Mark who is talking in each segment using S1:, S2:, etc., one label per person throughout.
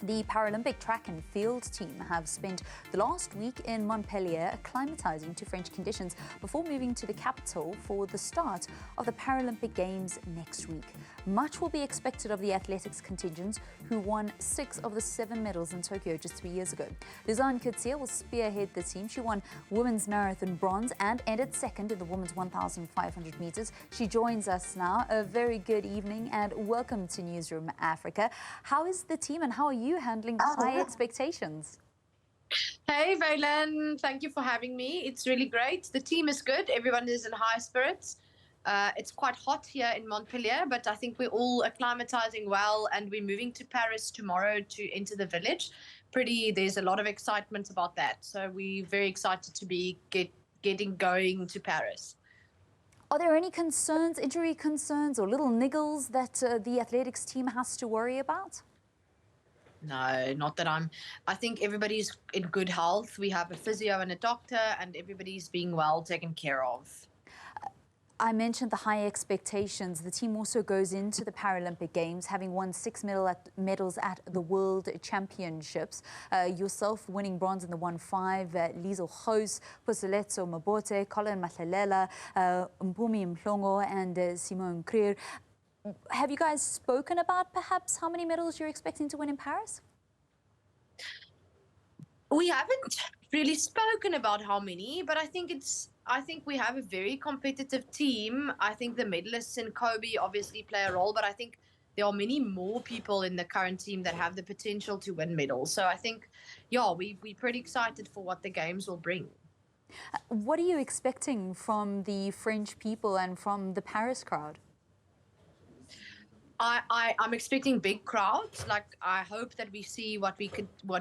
S1: The Paralympic track and field team have spent the last week in Montpellier acclimatizing to French conditions before moving to the capital for the start of the Paralympic Games next week. Much will be expected of the athletics contingent, who won 6 of the 7 medals in Tokyo just 3 years ago. Louzanne Coetzee will spearhead the team. She won women's marathon bronze and ended second in the women's 1,500 meters. She joins us now. A very good evening and welcome to Newzroom Afrika. How is the team and how are you handling the high expectations?
S2: Hey, Valen, thank you for having me. It's really great. The team is good. Everyone is in high spirits. It's quite hot here in Montpellier, but I think we're all acclimatizing well, and we're moving to Paris tomorrow to enter the village. There's a lot of excitement about that. So we're very excited to be getting going to Paris.
S1: Are there any concerns, injury concerns or little niggles that the athletics team has to worry about?
S2: No, not that I think everybody's in good health. We have a physio and a doctor, and everybody's being well taken care of.
S1: I mentioned the high expectations. The team also goes into the Paralympic Games, having won 6 medals at the World Championships. Yourself winning bronze in the 1.5, Liesl Goos, Puseletso Mabote, Colin Matlalela, Mpumi Mhlongo, and Simone Krier. Have you guys spoken about perhaps how many medals you're expecting to win in Paris?
S2: We haven't really spoken about how many, but I think we have a very competitive team. I think the medalists in Kobe obviously play a role, but I think there are many more people in the current team that have the potential to win medals. So I think, yeah, we're pretty excited for what the games will bring.
S1: What are you expecting from the French people and from the Paris crowd?
S2: I'm expecting big crowds. Like, I hope that we see what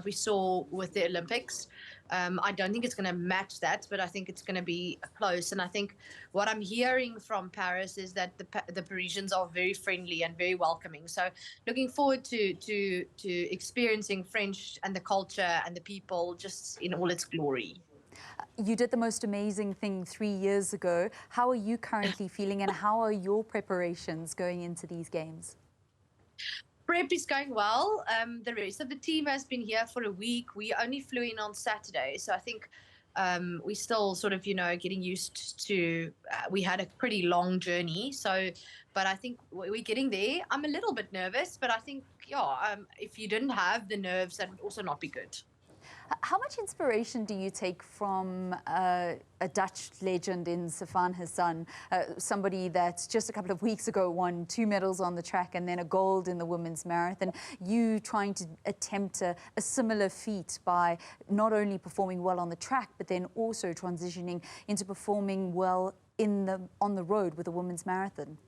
S2: we saw with the Olympics. I don't think it's going to match that, but I think it's going to be close. And I think what I'm hearing from Paris is that the Parisians are very friendly and very welcoming. So looking forward to experiencing French and the culture and the people just in all its glory.
S1: You did the most amazing thing 3 years ago. How are you currently feeling and how are your preparations going into these games?
S2: Prep is going well. The rest of the team has been here for a week. We only flew in on Saturday. So I think we still sort of, getting used to, we had a pretty long journey. But I think we're getting there. I'm a little bit nervous, but I think, if you didn't have the nerves, that would also not be good.
S1: How much inspiration do you take from a Dutch legend in Sifan Hassan, somebody that just a couple of weeks ago won 2 medals on the track and then a gold in the women's marathon? You trying to attempt a similar feat by not only performing well on the track, but then also transitioning into performing well on the road with a women's marathon?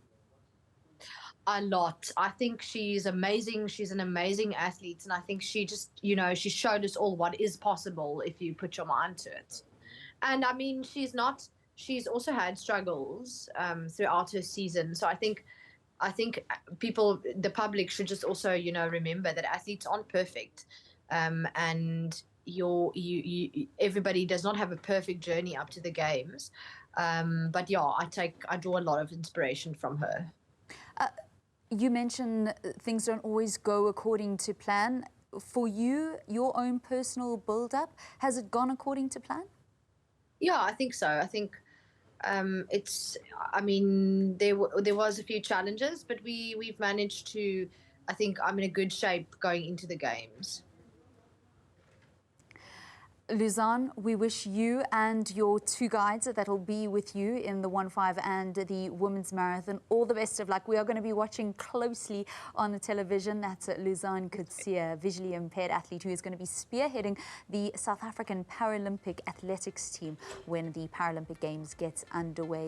S2: A lot. I think she's amazing. She's an amazing athlete. And I think she just, she showed us all what is possible if you put your mind to it. And I mean, she's also had struggles throughout her season. So I think people, the public should just also, remember that athletes aren't perfect. And everybody does not have a perfect journey up to the games. But yeah, I draw a lot of inspiration from her.
S1: You mentioned things don't always go according to plan. For you, your own personal build-up, has it gone according to plan?
S2: Yeah, I think so. I think there was a few challenges, but we've managed to, I think I'm in a good shape going into the games.
S1: Louzanne, we wish you and your 2 guides that will be with you in the 1.5 and the women's marathon all the best of luck. We are going to be watching closely on the television. That's Louzanne Coetzee, a visually impaired athlete who is going to be spearheading the South African Paralympic athletics team when the Paralympic Games gets underway